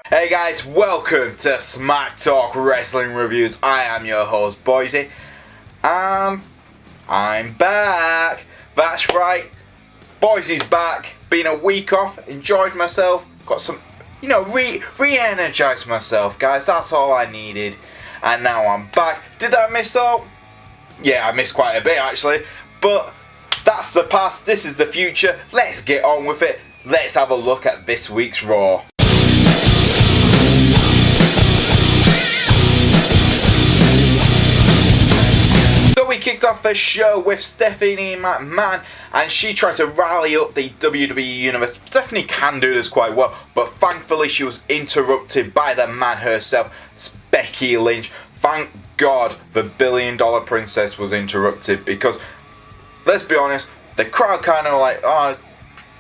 Hey guys, welcome to Smack Talk Wrestling Reviews. I am your host, Boise, and I'm back. That's right, Boise's back. Been a week off, enjoyed myself, got some, re-energized myself, guys. That's all I needed, and now I'm back. Did I miss out? Yeah, I missed quite a bit actually, but that's the past. This is the future. Let's get on with it. Let's have a look at this week's Raw. We kicked off the show with Stephanie McMahon, and she tried to rally up the WWE Universe. Stephanie can do this quite well, but thankfully she was interrupted by the man herself, Becky Lynch. Thank God the $1 billion princess was interrupted, because let's be honest, the crowd kind of like, oh,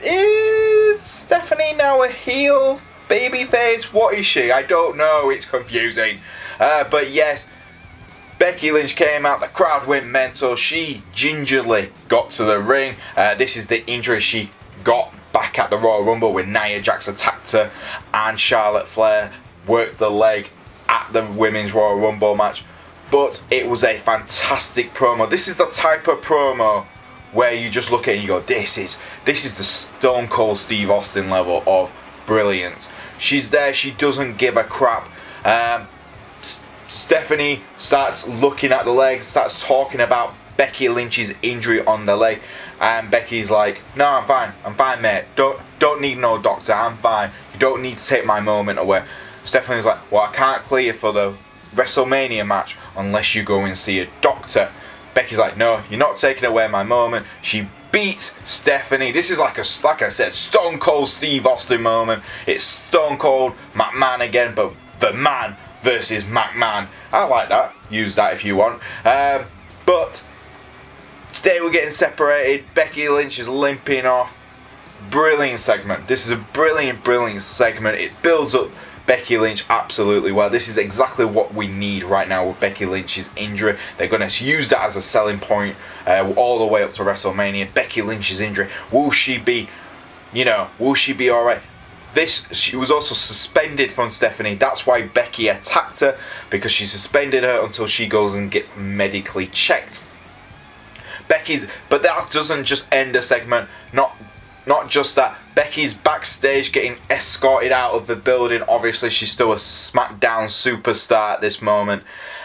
is Stephanie now a heel babyface? What is she? I don't know, it's confusing. But yes, Becky Lynch came out, the crowd went mental, she gingerly got to the ring. This is the injury she got back at the Royal Rumble when Nia Jax attacked her and Charlotte Flair worked the leg at the Women's Royal Rumble match. But it was a fantastic promo. This is the type of promo where you just look at it and you go, this is the Stone Cold Steve Austin level of brilliance. She's there, she doesn't give a crap. Stephanie starts looking at the leg, starts talking about Becky Lynch's injury on the leg, and Becky's like, no, I'm fine mate, don't need no doctor, I'm fine, you don't need to take my moment away. Stephanie's like, well, I can't clear you for the WrestleMania match unless you go and see a doctor. Becky's like, no, you're not taking away my moment. She beats Stephanie. This is like I said, Stone Cold Steve Austin moment. It's Stone Cold McMahon again, but the man versus McMahon. I like that. Use that if you want. But they were getting separated. Becky Lynch is limping off. Brilliant segment. This is a brilliant segment. It builds up Becky Lynch absolutely well. This is exactly what we need right now with Becky Lynch's injury. They're going to use that as a selling point all the way up to WrestleMania. Becky Lynch's injury. Will she be alright? She was also suspended from Stephanie. That's why Becky attacked her, because she suspended her until she goes and gets medically checked. But that doesn't just end the segment. Not just that. Becky's backstage getting escorted out of the building. Obviously, she's still a SmackDown superstar at this moment,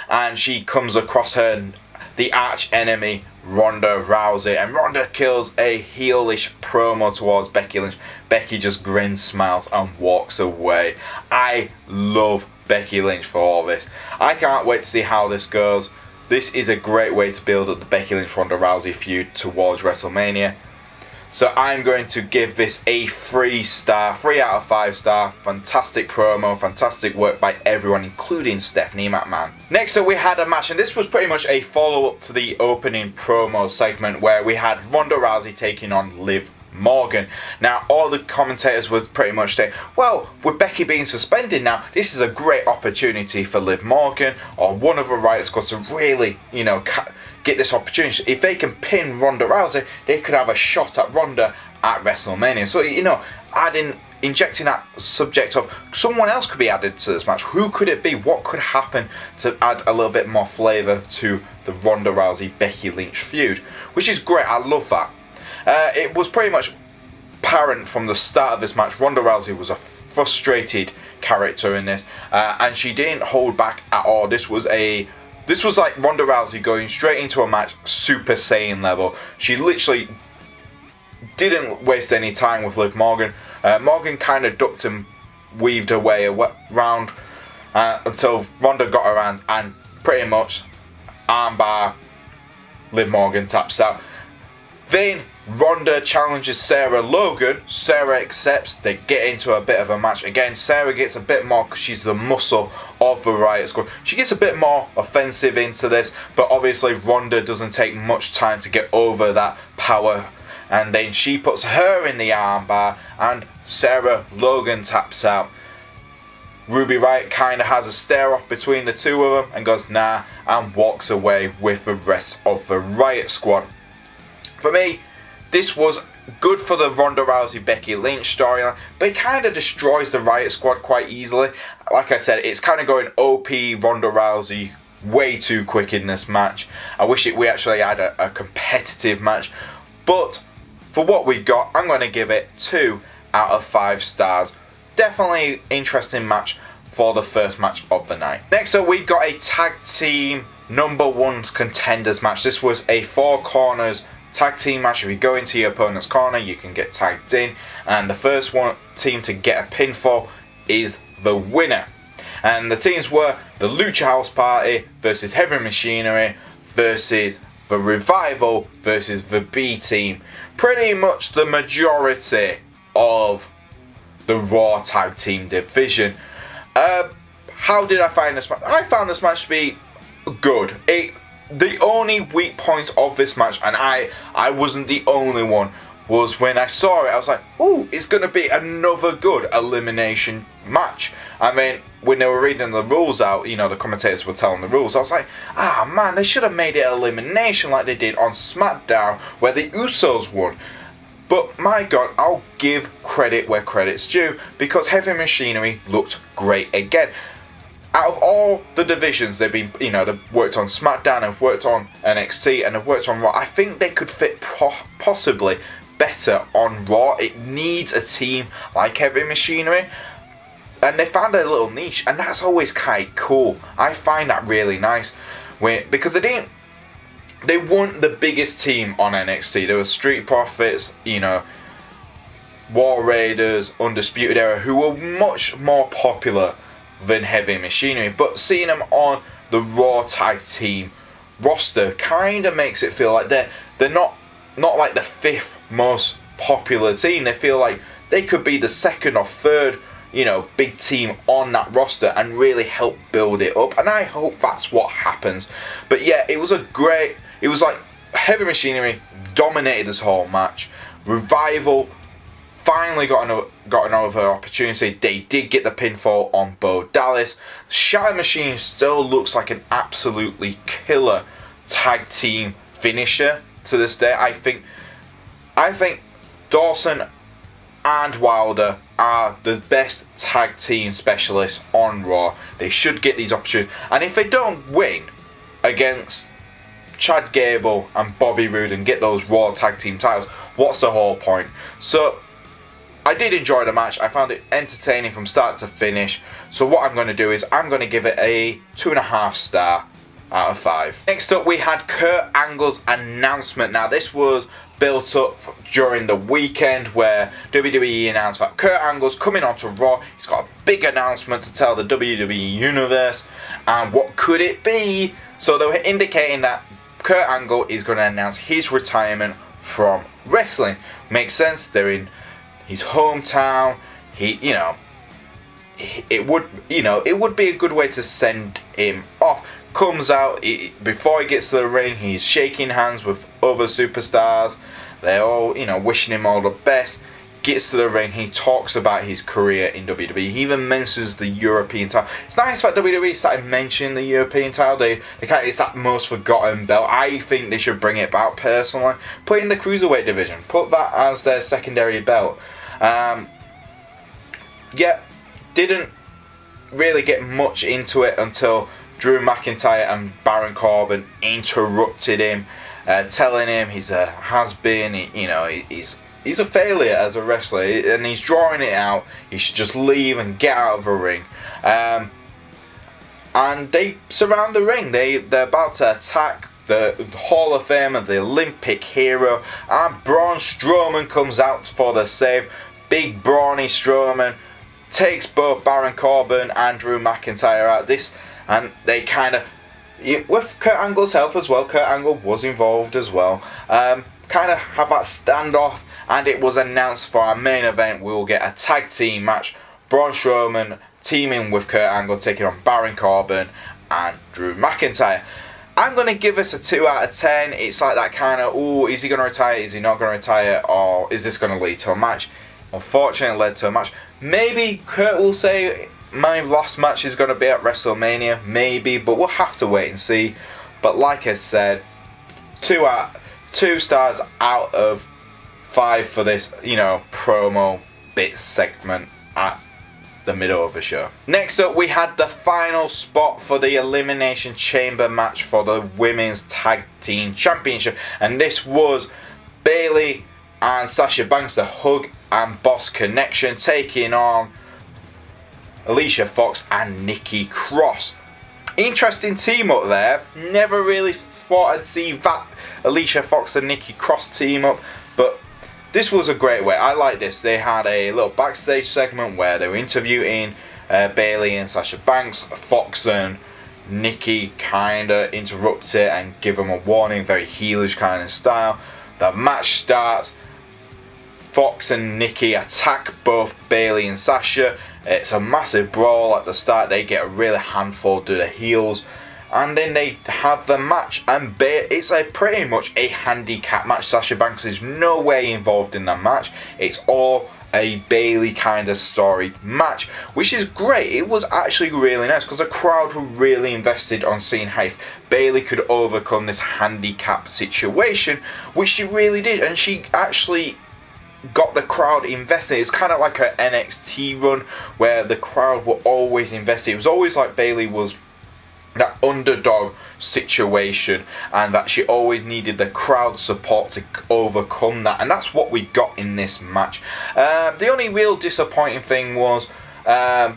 and she comes across the arch enemy, Ronda Rousey, and Ronda kills a heelish promo towards Becky Lynch. Becky just grins, smiles, and walks away. I love Becky Lynch for all this. I can't wait to see how this goes. This is a great way to build up the Becky Lynch-Ronda Rousey feud towards WrestleMania. So I'm going to give this a 3 out of 5 star. Fantastic promo, fantastic work by everyone, including Stephanie McMahon. Next up we had a match, and this was pretty much a follow-up to the opening promo segment where we had Ronda Rousey taking on Liv Morgan. Now, all the commentators were pretty much saying, well, with Becky being suspended now, this is a great opportunity for Liv Morgan or one of the Riot Squad to really, get this opportunity. If they can pin Ronda Rousey, they could have a shot at Ronda at WrestleMania. So, injecting that subject of someone else could be added to this match. Who could it be? What could happen to add a little bit more flavour to the Ronda Rousey-Becky Lynch feud? Which is great. I love that. It was pretty much apparent from the start of this match, Ronda Rousey was a frustrated character in this, and she didn't hold back at all. This was like Ronda Rousey going straight into a match, Super Saiyan level. She literally didn't waste any time with Liv Morgan. Morgan kind of ducked and weaved her way around until Ronda got her hands, and pretty much armbar, Liv Morgan taps out. Then Ronda challenges Sarah Logan. Sarah accepts. They get into a bit of a match. Again, Sarah gets a bit more because she's the muscle of the Riot Squad. She gets a bit more offensive into this, but obviously Ronda doesn't take much time to get over that power. And then she puts her in the armbar, and Sarah Logan taps out. Ruby Riott kind of has a stare off between the two of them and goes nah, and walks away with the rest of the Riot Squad. For me, this was good for the Ronda Rousey Becky Lynch storyline, but it kind of destroys the Riot Squad quite easily. Like I said, it's kind of going OP Ronda Rousey way too quick in this match. I wish we actually had a competitive match, but for what we got, I'm going to give it 2 out of 5 stars. Definitely interesting match for the first match of the night. Next up, we got a tag team #1 contenders match. This was a 4 corners tag team match. If you go into your opponent's corner, you can get tagged in, and the first one team to get a pinfall is the winner. And the teams were the Lucha House Party versus Heavy Machinery versus the Revival versus the B Team. Pretty much the majority of the Raw tag team division. How did I find this match? I found this match to be good. The only weak points of this match, and I wasn't the only one, was when I saw it, I was like, ooh, it's going to be another good elimination match. I mean, when they were reading the rules out, you know, the commentators were telling the rules, I was like, man, they should have made it elimination like they did on SmackDown, where the Usos won. But my God, I'll give credit where credit's due, because Heavy Machinery looked great again. Out of all the divisions they've been, you know, they've worked on SmackDown, they've worked on NXT, and they've worked on Raw, I think they could fit possibly better on Raw. It needs a team like Heavy Machinery, and they found a little niche, and that's always kind of cool. I find that really nice, because they weren't the biggest team on NXT. There were Street Profits, you know, War Raiders, Undisputed Era, who were much more popular than Heavy Machinery, but seeing them on the Raw tag team roster kind of makes it feel like they're not like the 5th most popular team. They feel like they could be the 2nd or 3rd, you know, big team on that roster and really help build it up, and I hope that's what happens. But yeah, it was like Heavy Machinery dominated this whole match. Revival finally got another opportunity. They did get the pinfall on Bo Dallas. Shatter Machine still looks like an absolutely killer tag team finisher to this day. I think Dawson and Wilder are the best tag team specialists on Raw. They should get these opportunities, and if they don't win against Chad Gable and Bobby Roode and get those Raw tag team titles, what's the whole point? So I did enjoy the match. I found it entertaining from start to finish. So what I'm going to do is I'm going to give it a 2.5 star out of 5. Next up, we had Kurt Angle's announcement. Now, this was built up during the weekend where WWE announced that Kurt Angle's coming onto Raw. He's got a big announcement to tell the WWE Universe. And what could it be? So they were indicating that Kurt Angle is going to announce his retirement from wrestling. Makes sense. They're in his hometown. It would be a good way to send him off. Comes out before he gets to the ring, he's shaking hands with other superstars. They're all, wishing him all the best. Gets to the ring, he talks about his career in WWE. He even mentions the European title. It's nice that WWE started mentioning the European title. It's that most forgotten belt. I think they should bring it back personally. Put it in the Cruiserweight division. Put that as their secondary belt. Didn't really get much into it until Drew McIntyre and Baron Corbin interrupted him, telling him he's a has-been, he's a failure as a wrestler, and he's drawing it out. He should just leave and get out of the ring. And they surround the ring. They're about to attack the Hall of Famer, the Olympic hero, and Braun Strowman comes out for the save. Big brawny Strowman takes both Baron Corbin and Drew McIntyre out. And they kind of, with Kurt Angle's help as well, Kurt Angle was involved as well, kind of have that standoff, and it was announced for our main event we will get a tag team match. Braun Strowman teaming with Kurt Angle, taking on Baron Corbin and Drew McIntyre. I'm going to give this a 2 out of 10. It's like that kind of, is he going to retire, is he not going to retire, or is this going to lead to a match? Unfortunately, it led to a match. Maybe Kurt will say, my last match is going to be at WrestleMania, maybe, but we'll have to wait and see. But like I said, 2 stars out of 5 for this, promo bit segment at the middle of the show. Next up, we had the final spot for the Elimination Chamber match for the Women's Tag Team Championship, and this was Bayley and Sasha Banks, the Hug and Boss Connection, taking on Alicia Fox and Nikki Cross. Interesting team up there. Never really thought I'd see that Alicia Fox and Nikki Cross team up, but this was a great way. I like this. They had a little backstage segment where they were interviewing Bayley and Sasha Banks. Fox and Nikki kinda interrupt it and give them a warning, very heelish kind of style. The match starts. Fox and Nikki attack both Bayley and Sasha. It's a massive brawl at the start. They get a really handful to the heels, and then they have the match, and it's pretty much a handicap match. Sasha Banks is no way involved in that match. It's all a Bayley kind of story match, which is great. It was actually really nice because the crowd were really invested on seeing how if Bayley could overcome this handicap situation, which she really did, and she actually got the crowd invested. It's kind of like an NXT run where the crowd were always invested. It was always like Bayley was that underdog situation, and that she always needed the crowd support to overcome that, and that's what we got in this match. The only real disappointing thing was the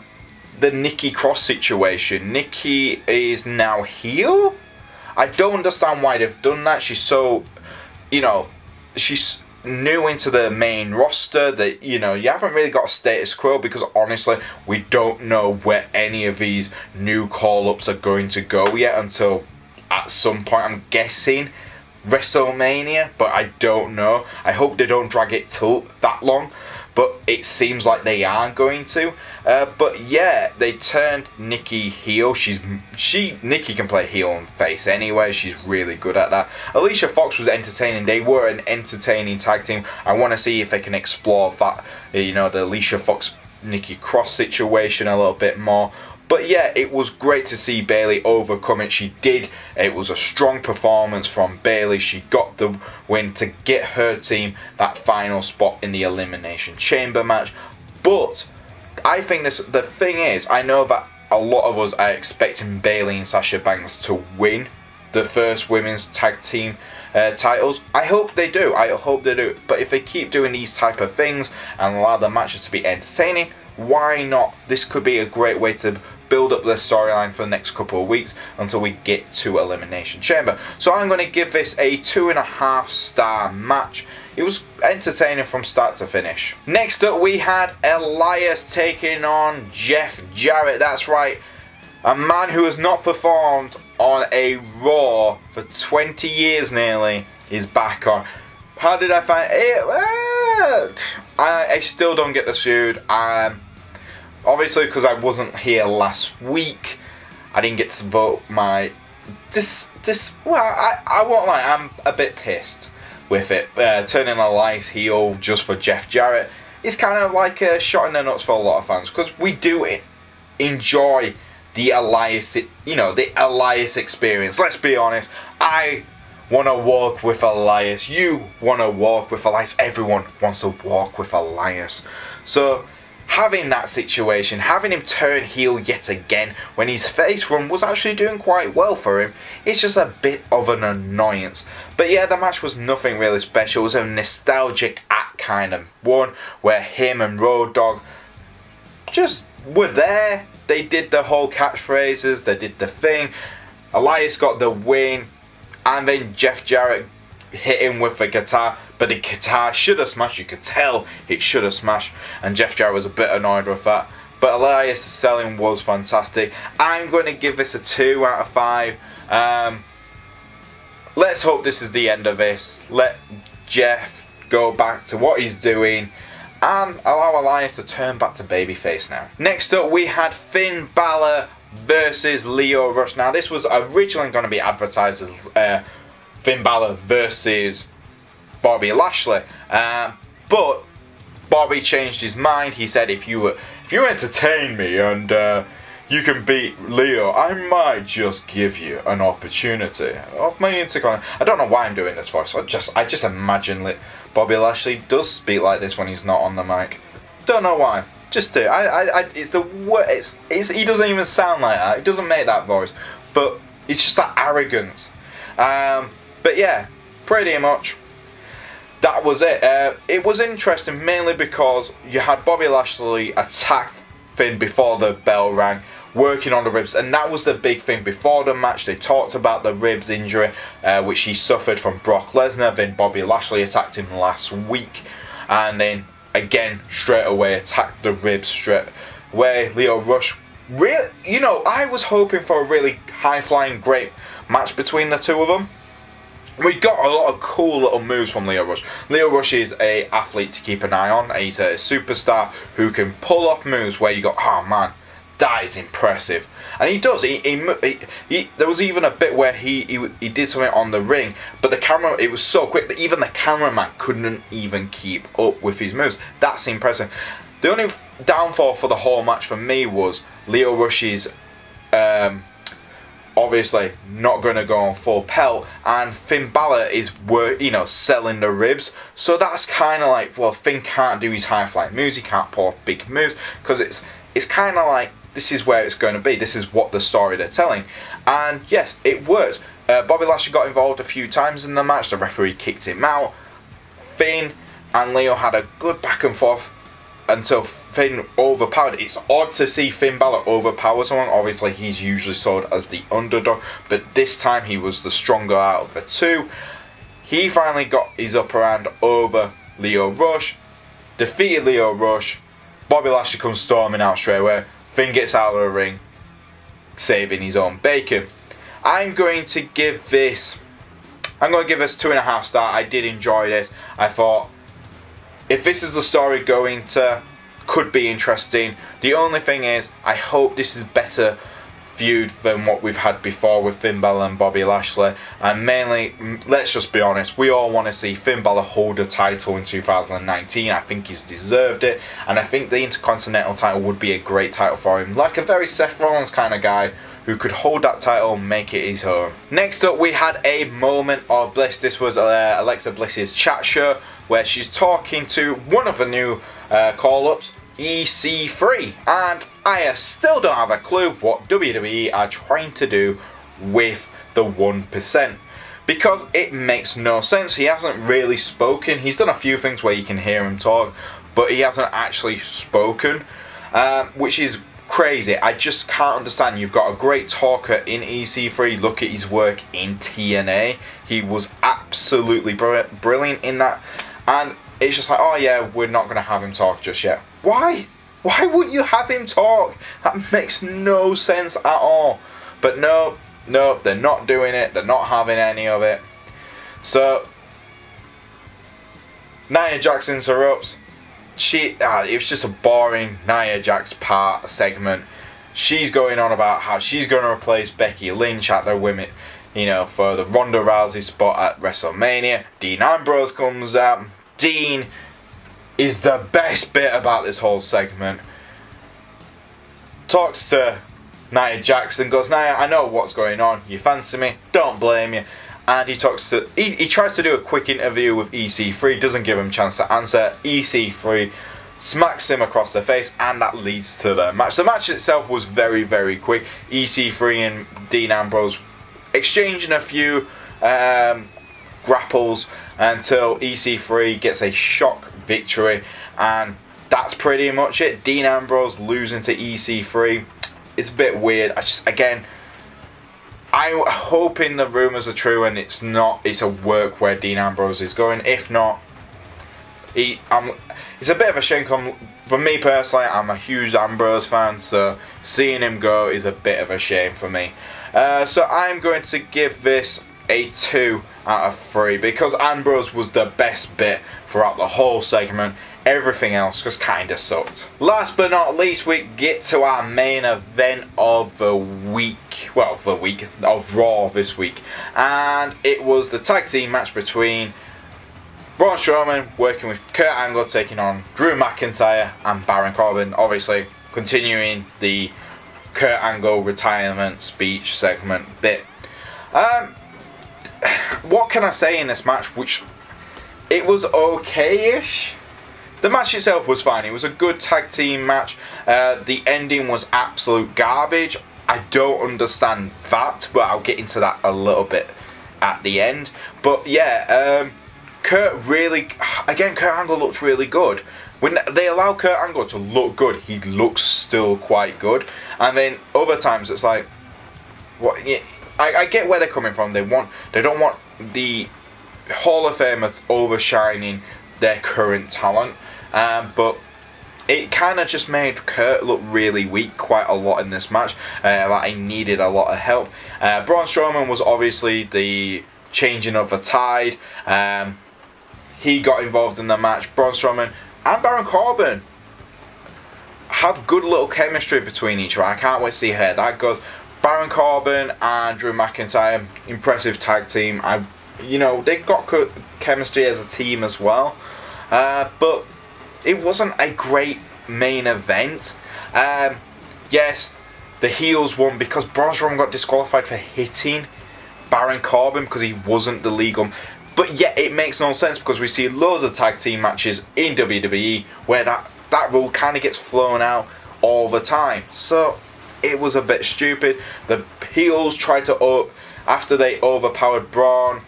Nikki Cross situation. Nikki is now heel. I don't understand why they've done that. She's so, she's new into the main roster that you haven't really got a status quo, because honestly we don't know where any of these new call-ups are going to go yet until at some point. I'm guessing WrestleMania, but I don't know. I hope they don't drag it till that long, but it seems like they are going to. But yeah, they turned Nikki heel. Nikki can play heel and face anyway. She's really good at that. Alicia Fox was entertaining. They were an entertaining tag team. I want to see if they can explore that, the Alicia Fox Nikki Cross situation a little bit more. But yeah, it was great to see Bayley overcome it. She did. It was a strong performance from Bayley. She got the win to get her team that final spot in the Elimination Chamber match. But I think the thing is, I know that a lot of us are expecting Bayley and Sasha Banks to win the first women's tag team titles. I hope they do. But if they keep doing these type of things and allow the matches to be entertaining, why not? This could be a great way to build up the storyline for the next couple of weeks until we get to Elimination Chamber. So I'm going to give this a 2.5 star match. It was entertaining from start to finish. Next up, we had Elias taking on Jeff Jarrett. That's right, a man who has not performed on a Raw for 20 years nearly is back on. How did I find it? I still don't get the feud. Obviously, because I wasn't here last week, I didn't get to vote my... I won't lie, I'm a bit pissed with it. Turning Elias heel just for Jeff Jarrett is kind of like a shot in the nuts for a lot of fans, because we do enjoy the Elias, the Elias experience. Let's be honest, I want to walk with Elias, you want to walk with Elias, everyone wants to walk with Elias. So having that situation, having him turn heel yet again when his face run was actually doing quite well for him, it's just a bit of an annoyance. But yeah, the match was nothing really special. It was a nostalgic act kind of one where him and Road Dogg just were there. They did the whole catchphrases, they did the thing. Elias got the win, and then Jeff Jarrett hit him with the guitar, but the guitar should have smashed. You could tell it should have smashed, and Jeff Jarrett was a bit annoyed with that. But Elias' selling was fantastic. I'm going to give this a 2 out of 5. Let's hope this is the end of this. Let Jeff go back to what he's doing and allow Elias to turn back to babyface now. Next up, we had Finn Balor versus Lio Rush. Now, this was originally going to be advertised as Finn Balor versus Bobby Lashley, but Bobby changed his mind. He said, if you entertain me and you can beat Leo. I might just give you an opportunity of my Intercontinental. I don't know why I'm doing this voice. I just imagine Bobby Lashley does speak like this when he's not on the mic. Don't know why. Just do. It's the worst. He doesn't even sound like that. He doesn't make that voice. But it's just that arrogance. But yeah, pretty much. That was it. It was interesting mainly because you had Bobby Lashley attack Finn before the bell rang, working on the ribs, and that was the big thing. Before the match, they talked about the ribs injury, which he suffered from Brock Lesnar. Then Bobby Lashley attacked him last week, and then again straight away attacked the ribs straight away. Lio Rush, I was hoping for a really high-flying, great match between the two of them. We got a lot of cool little moves from Lio Rush. Lio Rush is an athlete to keep an eye on. He's a superstar who can pull off moves where you go, oh man, that is impressive. And he does. There was even a bit where he did something on the ring, but the camera, it was so quick that even the cameraman couldn't even keep up with his moves. That's impressive. The only downfall for the whole match for me was Lio Rush's obviously not going to go on full pelt, and Finn Balor is selling the ribs, so that's kind of like, well, Finn can't do his high flying moves, he can't pull off big moves, because it's kind of like, this is where it's going to be, this is what the story they're telling. And yes, it worked. Bobby Lashley got involved a few times in the match, the referee kicked him out. Finn and Leo had a good back and forth until Finn overpowered. It's odd to see Finn Balor overpower someone. Obviously, he's usually sold as the underdog, but this time he was the stronger out of the two. He finally got his upper hand over Lio Rush, defeated Lio Rush. Bobby Lashley comes storming out straight away. Finn gets out of the ring, saving his own bacon. I'm going to give this 2.5 stars. I did enjoy this. I thought, if this is the story going to, could be interesting. The only thing is, I hope this is better viewed than what we've had before with Finn Balor and Bobby Lashley. And mainly, let's just be honest, we all want to see Finn Balor hold a title in 2019. I think he's deserved it. And I think the Intercontinental title would be a great title for him. Like a very Seth Rollins kind of guy who could hold that title and make it his own. Next up, we had a moment of bliss. This was Alexa Bliss's chat show, where she's talking to one of the new call-ups, EC3, and I still don't have a clue what WWE are trying to do with the 1%, because it makes no sense. He hasn't really spoken. He's done a few things where you can hear him talk, but he hasn't actually spoken, which is crazy. I just can't understand. You've got a great talker in EC3. Look at his work in TNA. He was absolutely brilliant in that. And it's just like, oh yeah, we're not going to have him talk just yet. Why? Why wouldn't you have him talk? That makes no sense at all. But no, they're not doing it. They're not having any of it. So, Nia Jax interrupts. It was just a boring Nia Jax segment. She's going on about how she's going to replace Becky Lynch at the women, for the Ronda Rousey spot at WrestleMania. Dean Ambrose comes out. Dean is the best bit about this whole segment. Talks to Nia Jax and goes, Nia, I know what's going on. You fancy me? Don't blame you. And he tries to do a quick interview with EC3, doesn't give him a chance to answer. EC3 smacks him across the face, and that leads to the match. The match itself was very, very quick. EC3 and Dean Ambrose exchanging a few grapples until EC3 gets a shock victory, and that's pretty much it. Dean Ambrose losing to EC3. It's a bit weird. I'm hoping the rumours are true and it's not. It's a work where Dean Ambrose is going. If not, it's a bit of a shame. For me personally, I'm a huge Ambrose fan, so seeing him go is a bit of a shame for me. So I'm going to give this a 2 out of 3 because Ambrose was the best bit throughout the whole segment. Everything else just kind of sucked. Last but not least, we get to our main event of the week. Well, the week of Raw this week. And it was the tag team match between Braun Strowman working with Kurt Angle taking on Drew McIntyre and Baron Corbin. Obviously, continuing the Kurt Angle retirement speech segment bit. What can I say in this match? Which it was okay-ish. The match itself was fine. It was a good tag team match. The ending was absolute garbage. I don't understand that, but I'll get into that a little bit at the end. But yeah, Kurt Angle looked really good. When they allow Kurt Angle to look good, he looks still quite good. And then other times it's like, what? Yeah, I get where they're coming from. They don't want the Hall of Famers overshining their current talent. But it kind of just made Kurt look really weak quite a lot in this match. Like he needed a lot of help. Braun Strowman was obviously the changing of the tide. He got involved in the match. Braun Strowman and Baron Corbin have good little chemistry between each other. I can't wait to see how that goes. Baron Corbin and Drew McIntyre, impressive tag team. They got good chemistry as a team as well. But it wasn't a great main event. Yes, the heels won because Braun Strowman got disqualified for hitting Baron Corbin because he wasn't the legal. But yet it makes no sense because we see loads of tag team matches in WWE where that rule kind of gets flown out all the time. So it was a bit stupid. The heels tried to after they overpowered Braun.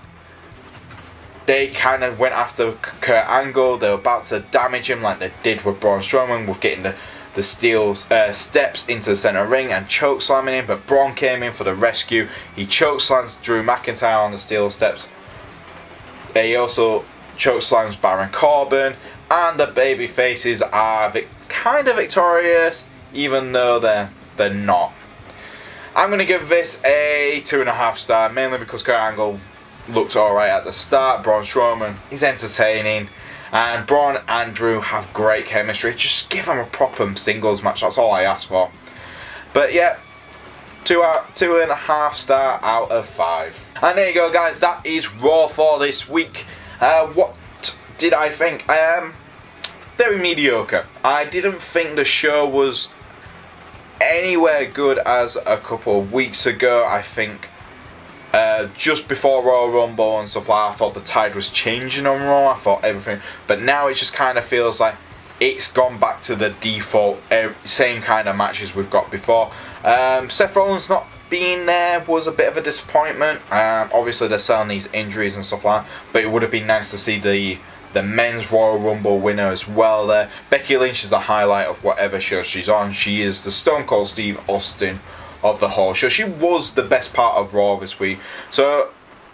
They kind of went after Kurt Angle. They were about to damage him like they did with Braun Strowman with getting the steel steps into the center ring and chokeslamming him. But Braun came in for the rescue. He chokeslams Drew McIntyre on the steel steps. He also chokeslams Baron Corbin. And the baby faces are kind of victorious, even though they're not. I'm going to give this a 2.5 star, mainly because Kurt Angle looked alright at the start. Braun Strowman is entertaining, and Braun and Drew have great chemistry. Just give them a proper singles match, that's all I ask for. But yeah, 2.5 star out of 5. And there you go, guys, that is Raw for this week. What did I think? Very mediocre. I didn't think the show was anywhere good as a couple of weeks ago. I think just before Royal Rumble and stuff like that, I thought the tide was changing on Raw. I thought everything, but now it just kind of feels like it's gone back to the default same kind of matches we've got before. Seth Rollins not being there was a bit of a disappointment. Obviously they're selling these injuries and stuff like that, but it would have been nice to see the men's Royal Rumble winner as well there. Becky Lynch is the highlight of whatever show she's on. She is the Stone Cold Steve Austin of the whole show. She was the best part of Raw this week. So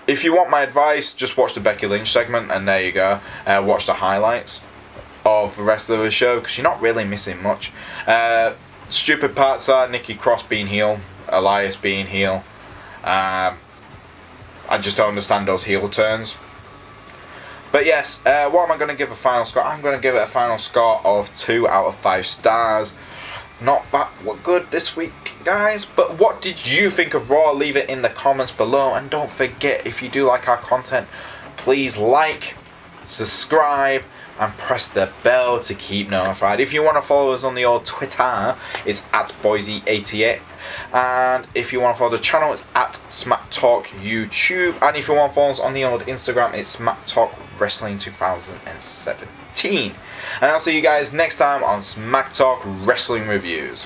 if you want my advice, just watch the Becky Lynch segment, and there you go. Watch the highlights of the rest of the show because you're not really missing much. Stupid parts are Nikki Cross being heel, Elias being heel. I just don't understand those heel turns. But yes, what am I going to give a final score? I'm going to give it a final score of 2 out of 5 stars. Not that good this week, guys. But what did you think of Raw? Leave it in the comments below. And don't forget, if you do like our content, please like, subscribe, and press the bell to keep notified. If you want to follow us on the old Twitter, it's at Boise88. And if you want to follow the channel, it's at Smack Talk YouTube. And if you want to follow us on the old Instagram, it's Smack Talk Wrestling 2017. And I'll see you guys next time on Smack Talk Wrestling Reviews.